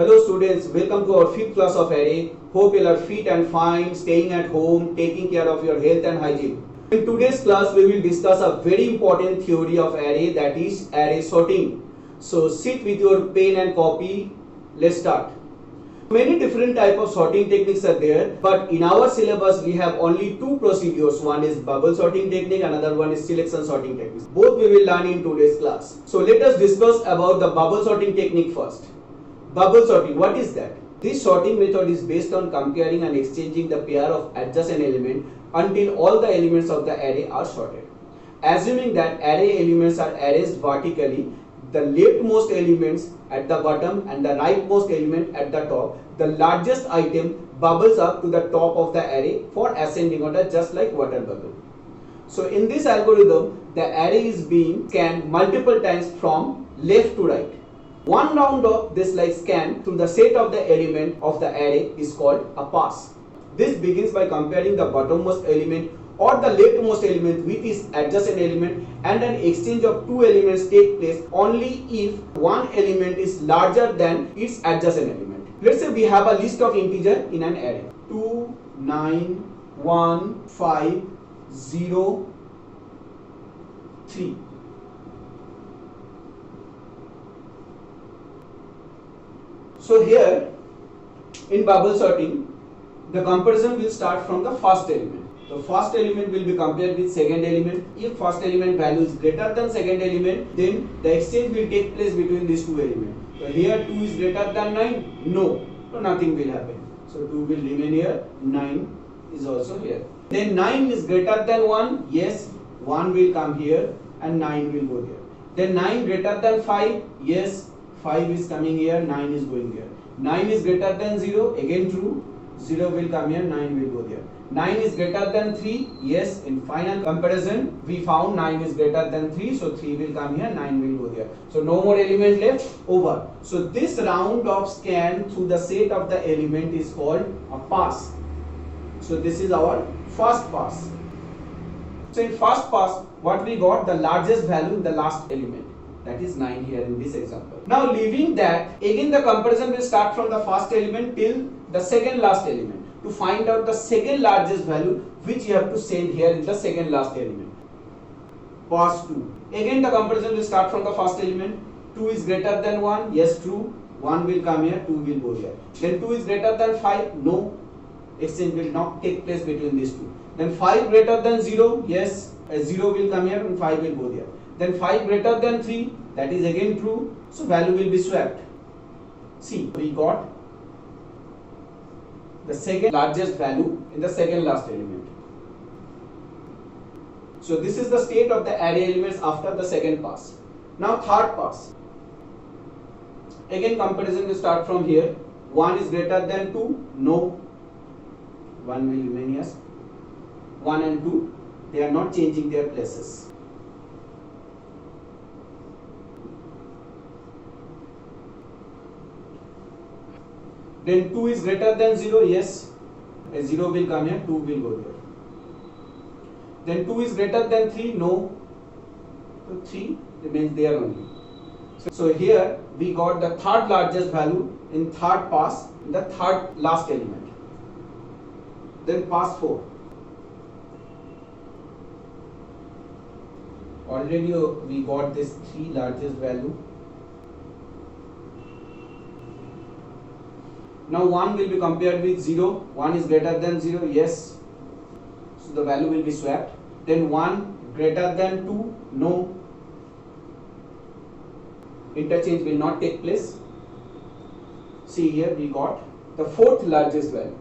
Hello students, welcome to our fifth class of array. Hope you are fit and fine, staying at home, taking care of your health and hygiene. In today's class, we will discuss a very important theory of array, that is array sorting. So sit with your pen and copy. Let's start. Many different type of sorting techniques are there, but in our syllabus we have only two procedures. One is bubble sorting technique, another one is selection sorting technique. Both we will learn in today's class. So let us discuss about the bubble sorting technique first. Bubble sorting, what is that? This sorting method is based on comparing and exchanging the pair of adjacent elements until all the elements of the array are sorted. Assuming that array elements are arranged vertically, the leftmost elements at the bottom and the rightmost element at the top, the largest item bubbles up to the top of the array for ascending order, just like water bubble. So in this algorithm, the array is being scanned multiple times from left to right. One round of this like scan through the set of the element of the array is called a pass. This begins by comparing the bottommost element or the leftmost element with its adjacent element, and an exchange of two elements take place only if one element is larger than its adjacent element. Let's say we have a list of integer in an array 2, 9, 1, 5, 0, 3. So here in bubble sorting, the comparison will start from the first element. The first element will be compared with second element. If first element value is greater than second element, then the exchange will take place between these two elements. So here 2 is greater than 9? No. So nothing will happen. So 2 will remain here, 9 is also here. Then 9 is greater than 1? Yes, 1 will come here and 9 will go there. Then 9 greater than 5? Yes, 5 is coming here, 9 is going here. 9 is greater than 0? Again true. 0 will come here, 9 will go there. 9 is greater than 3? Yes, in final comparison we found 9 is greater than 3, so 3 will come here, 9 will go there. So no more element left, over. So this round of scan through the set of the element is called a pass. So this is our first pass. So in first pass, what we got? The largest value in the last element. That is 9 here in this example. Now leaving that, again the comparison will start from the first element till the second last element to find out the second largest value, which you have to send here in the second last element. Pass 2. Again the comparison will start from the first element. 2 is greater than 1? Yes, true. 1 will come here, 2 will go here. Then 2 is greater than 5? No. Exchange will not take place between these two. Then 5 greater than 0? Yes. 0 will come here and 5 will go there. Then 5 greater than 3? That is again true. So value will be swapped. See, we got the second largest value in the second last element. So this is the state of the array elements after the second pass. Now third pass. Again comparison will start from here. 1 is greater than 2? No. 1 will remain here. 1 and 2, they are not changing their places. Then 2 is greater than 0? Yes. A 0 will come here, 2 will go there. Then 2 is greater than 3? No. So 3 remains there only. So here we got the third largest value in third pass, in the third last element. Then pass 4. Already we got this 3 largest value. Now 1 will be compared with 0. 1 is greater than 0. Yes. So the value will be swapped. Then 1 greater than 2. No. Interchange will not take place. See here we got the fourth largest value.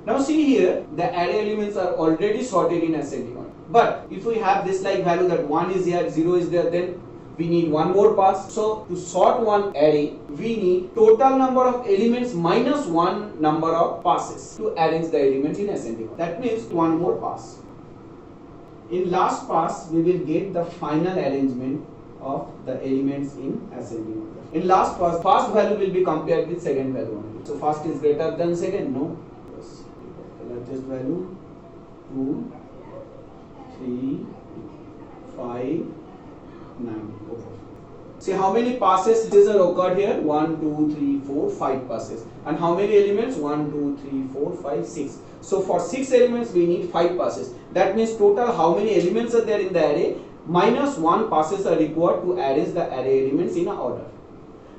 Now see here, the array elements are already sorted in ascending order. But if we have this like value that 1 is here, 0 is there, then we need one more pass. So to sort one array, we need total number of elements minus one number of passes to arrange the elements in ascending order. That means one more pass. In last pass, we will get the final arrangement of the elements in ascending order. In last pass, first value will be compared with second value only. So first is greater than second? No. Yes. The largest value 2, 3, 5, 9. Okay. See how many passes are occurred here? 1, 2, 3, 4, 5 passes. And how many elements? 1, 2, 3, 4, 5, 6. So for 6 elements we need 5 passes. That means total how many elements are there in the array? Minus 1 passes are required to arrange the array elements in a order.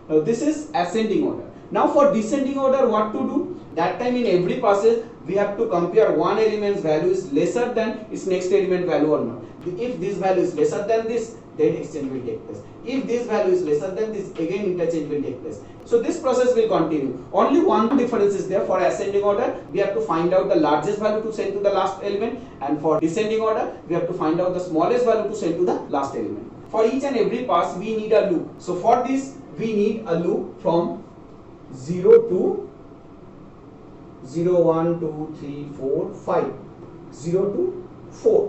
Now this is ascending order. Now for descending order, what to do? That time in every passage we have to compare one element's value is lesser than its next element value or not. If this value is lesser than this, then exchange will take place. If this value is lesser than this, again interchange will take place. So this process will continue. Only one difference is there. For ascending order, we have to find out the largest value to send to the last element, and for descending order, we have to find out the smallest value to send to the last element. For each and every pass, we need a loop. So for this, we need a loop from 0 to 0, 1, 2, 3, 4, 5, 0 to 4.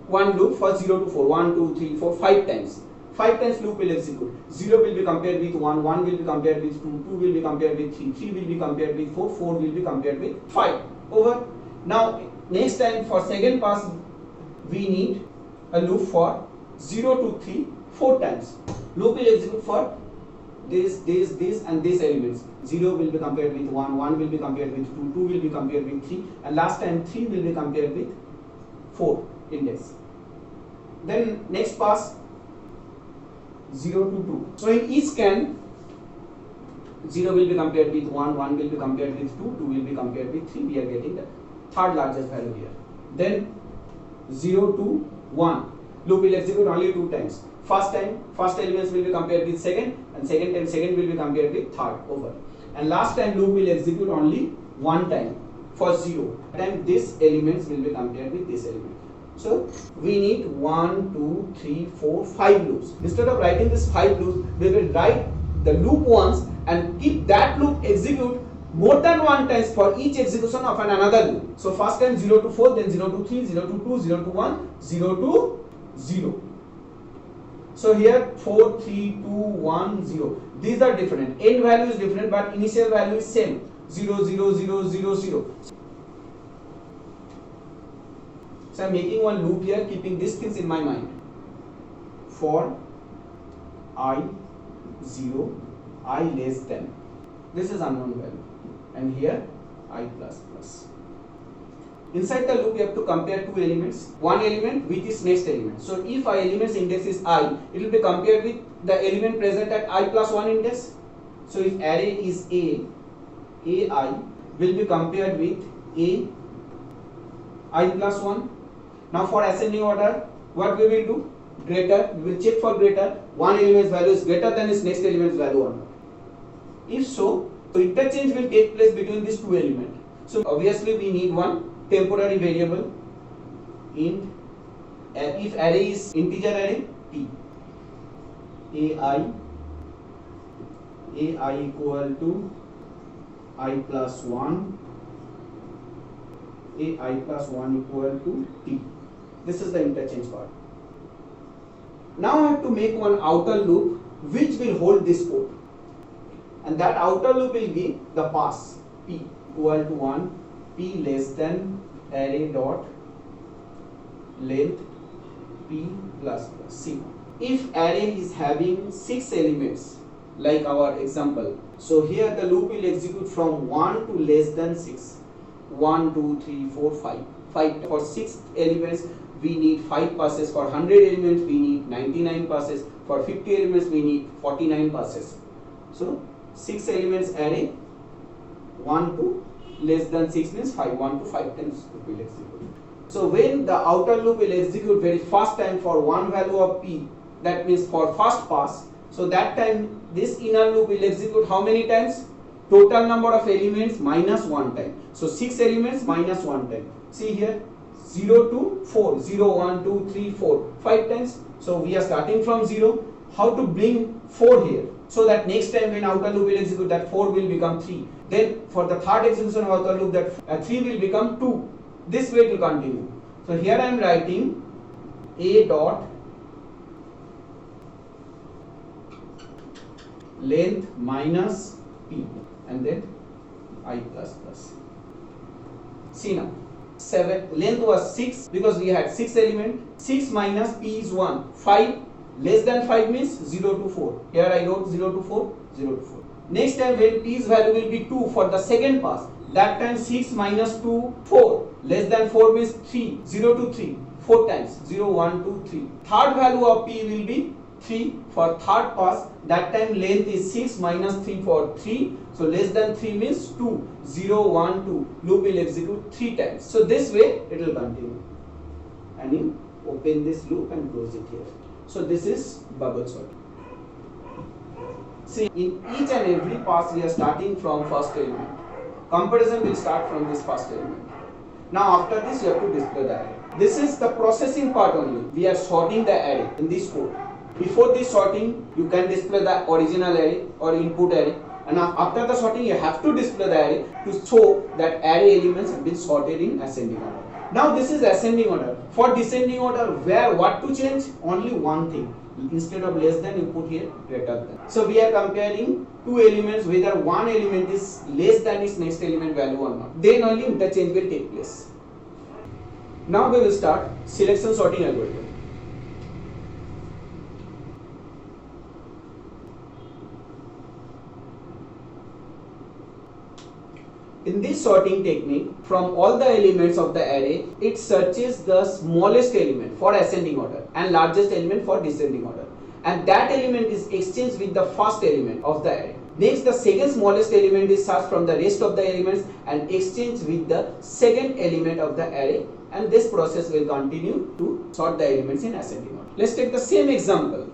One loop for 0 to 4, 1, 2, 3, 4, 5 times. 5 times loop will execute. 0 will be compared with 1, 1 will be compared with 2, 2 will be compared with 3, 3 will be compared with 4, 4 will be compared with 5. Over. Now, next time for second pass, we need a loop for 0 to 3, 4 times. Loop will execute for this and this elements. 0 will be compared with 1, 1 will be compared with 2, 2 will be compared with 3, and last time 3 will be compared with 4 index. Then next pass 0 to 2. So in each scan 0 will be compared with 1, 1 will be compared with 2, 2 will be compared with 3. We are getting the third largest value here. Then 0 to 1. Loop will execute only 2 times. First time, first elements will be compared with second, and second time second will be compared with third. Over. And last time loop will execute only 1 time for 0. Time this elements will be compared with this element. So we need 1, 2, 3, 4, 5 loops. Instead of writing this 5 loops, we will write the loop once and keep that loop execute more than 1 times for each execution of another loop. So first time 0 to 4, then 0 to 3, 0 to 2, 0 to 1, 0 to 0. So here 4, 3, 2, 1, 0. These are different. End value is different, but initial value is same. 0, 0, 0, 0, 0. So I am making one loop here, keeping these things in my mind. For I 0, I less than. This is unknown value. And here I plus plus. Inside the loop, we have to compare 2 elements. One element with its next element. So if I element's index is I, it will be compared with the element present at I plus 1 index. So if array is AI will be compared with I plus 1. Now for ascending order, what we will do? Greater, we will check for greater. One element's value is greater than its next element's value or not. If so, interchange will take place between these 2 elements. So obviously we need one temporary variable int. If array is integer array, P. AI equal to I plus 1. AI plus 1 equal to T. This is the interchange part. Now I have to make one outer loop which will hold this code. And that outer loop will be the pass P equal to 1, P less than array dot length P plus plus C. If array is having 6 elements like our example, so here the loop will execute from 1 to less than 6. 1, 2, 3, 4, 5. 5. For 6 elements, we need 5 passes. For 100 elements, we need 99 passes. For 50 elements, we need 49 passes. So, 6 elements array, 1 to less than 6 means 5. 1 to 5 times it will execute. So, when the outer loop will execute very fast time for one value of P, that means for first pass, so that time this inner loop will execute how many times? Total number of elements minus 1 time. So 6 elements minus 1 time. See here 0 to 4. 0, 1, 2, 3, 4. 5 times. So we are starting from 0. How to bring 4 here? So that next time when outer loop will execute, that 4 will become 3. Then for the third execution of outer loop, that 3 will become 2. This way it will continue. So here I am writing A dot length minus P. And then I plus plus. See now, 7 length was 6 because we had 6 elements. 6 minus P is 1. 5 Less than 5 means 0 to 4. Here I wrote 0 to 4, 0 to 4. Next time when p's value will be 2 for the second pass, that time 6 minus 2, 4. Less than 4 means 3, 0 to 3, 4 times, 0, 1, 2, 3. Third value of p will be 3 for third pass, that time length is 6 minus 3 for 3. So less than 3 means 2, 0, 1, 2. Loop will execute 3 times. So this way it will continue. And you open this loop and close it here. So this is bubble sorting. See, in each and every pass we are starting from first element. Comparison will start from this first element. Now after this you have to display the array. This is the processing part only. We are sorting the array in this code. Before this sorting, you can display the original array or input array. And after the sorting, you have to display the array to show that array elements have been sorted in ascending order. Now this is ascending order. For descending order, where what to change? Only one thing. Instead of less than, you put here greater than. So we are comparing two elements, whether one element is less than its next element value or not. Then only interchange will take place. Now we will start selection sorting algorithm. In this sorting technique, from all the elements of the array, it searches the smallest element for ascending order and largest element for descending order. And that element is exchanged with the first element of the array. Next, the second smallest element is searched from the rest of the elements and exchanged with the second element of the array. And this process will continue to sort the elements in ascending order. Let's take the same example.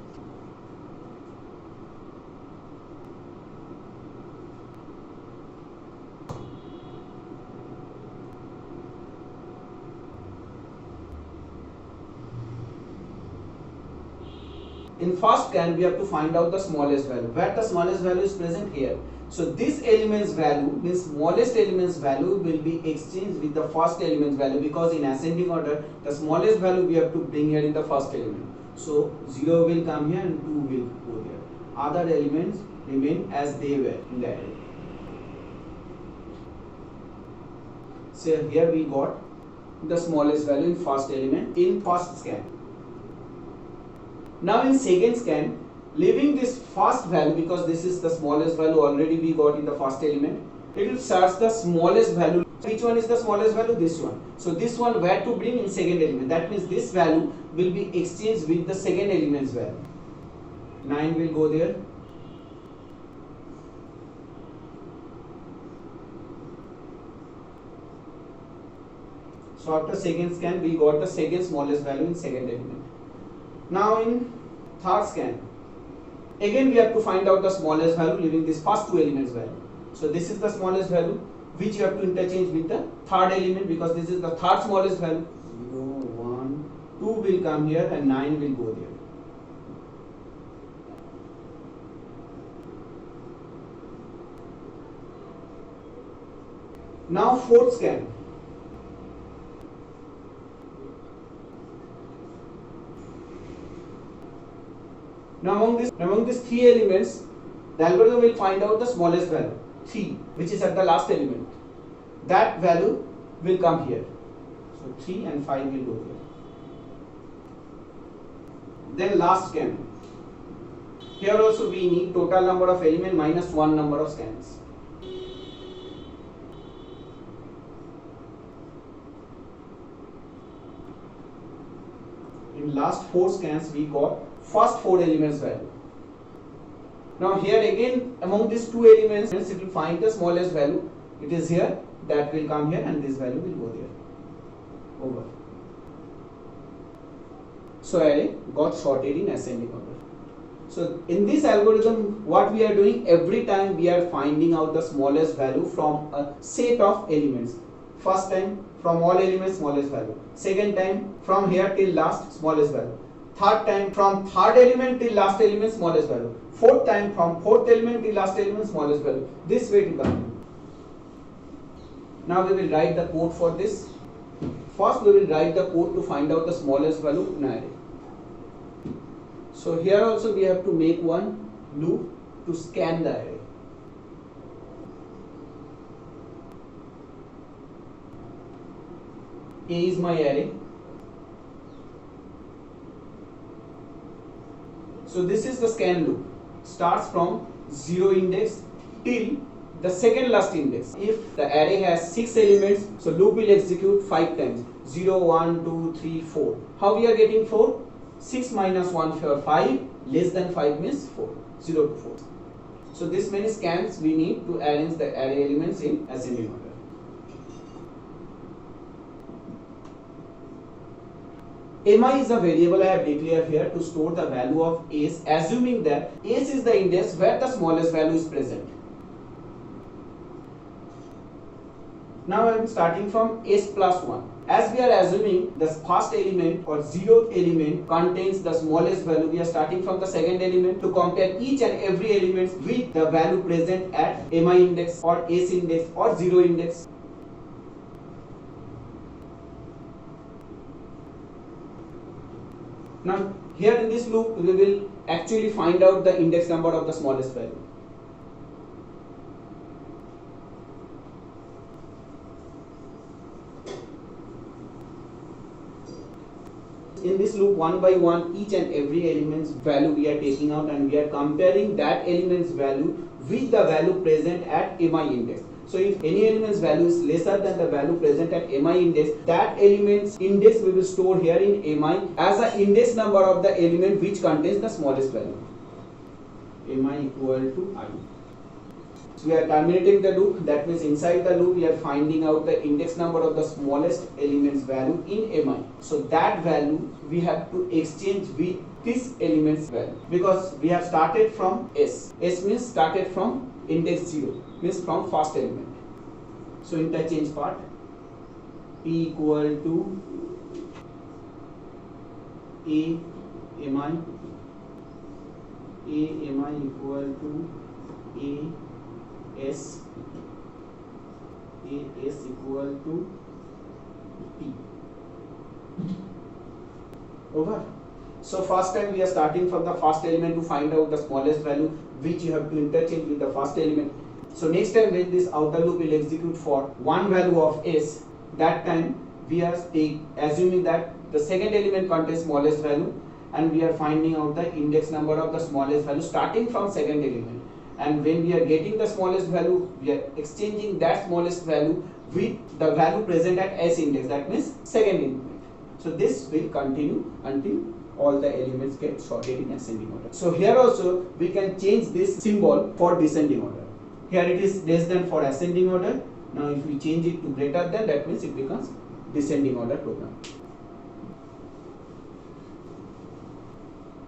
In first scan, we have to find out the smallest value. Where the smallest value is present here. So this element's value means smallest element's value will be exchanged with the first element's value, because in ascending order, the smallest value we have to bring here in the first element. So 0 will come here and 2 will go there. Other elements remain as they were in the array. So here we got the smallest value in first element in first scan. Now in second scan, leaving this first value, because this is the smallest value already we got in the first element, it will search the smallest value. Which one is the smallest value? This one. So this one where to bring in second element. That means this value will be exchanged with the second element's value. 9 will go there. So after second scan, we got the second smallest value in second element. Now in third scan, again we have to find out the smallest value leaving this first two elements value. So this is the smallest value which you have to interchange with the third element, because this is the third smallest value. 0, 1, 2 will come here and 9 will go there. Now fourth scan. Now among these three elements, the algorithm will find out the smallest value, 3, which is at the last element. That value will come here. So 3 and 5 will go here. Then last scan. Here also we need total number of element minus 1 number of scans. In last 4 scans we got first 4 elements value. Now here again among these two elements it will find the smallest value. It is here, that will come here and this value will go there. Over. So array got sorted in ascending order. So in this algorithm what we are doing, every time we are finding out the smallest value from a set of elements. First time from all elements smallest value. Second time from here till last smallest value. Third time from third element till last element smallest value. Fourth time from fourth element till last element smallest value. This way to continue. Now we will write the code for this. First we will write the code to find out the smallest value in array. So here also we have to make one loop to scan the array. A is my array. So this is the scan loop. Starts from 0 index till the second last index. If the array has 6 elements, so loop will execute 5 times. 0, 1, 2, 3, 4. How we are getting 4? 6 minus 1 for 5, less than 5 means 4. 0 to 4. So this many scans we need to arrange the array elements in ascending order. Mi is a variable I have declared here to store the value of s, assuming that s is the index where the smallest value is present. Now I am starting from s plus 1. As we are assuming the first element or 0th element contains the smallest value, we are starting from the second element to compare each and every element with the value present at mi index or s index or 0 index. Now here in this loop we will actually find out the index number of the smallest value. In this loop, one by one, each and every element's value we are taking out and we are comparing that element's value with the value present at mi index. So if any element's value is lesser than the value present at mi index, that element's index we will store here in mi as the index number of the element which contains the smallest value. Mi equal to I. So we are terminating the loop, that means inside the loop we are finding out the index number of the smallest element's value in mi. So that value we have to exchange with this element's value because we have started from s. S means started from index 0, means from first element. So interchange part, p equal to a mi equal to a s equal to p. Over. So first time we are starting from the first element to find out the smallest value which you have to interchange with the first element. So next time when this outer loop will execute for one value of s, that time we are assuming that the second element contains smallest value and we are finding out the index number of the smallest value starting from second element. And when we are getting the smallest value, we are exchanging that smallest value with the value present at s index, that means second element. So this will continue until all the elements get sorted in ascending order. So here also we can change this symbol for descending order. Here it is less than for ascending order. Now if we change it to greater than, that means it becomes descending order program.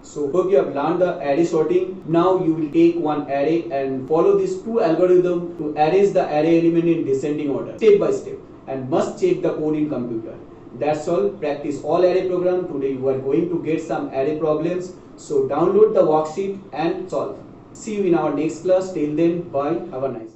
So hope you have learned the array sorting. Now you will take one array and follow these two algorithms to arrange the array element in descending order step by step, and must check the code in computer. That's all. Practice all array program. Today you are going to get some array problems. So download the worksheet and solve. See you in our next class. Till then, bye. Have a nice day.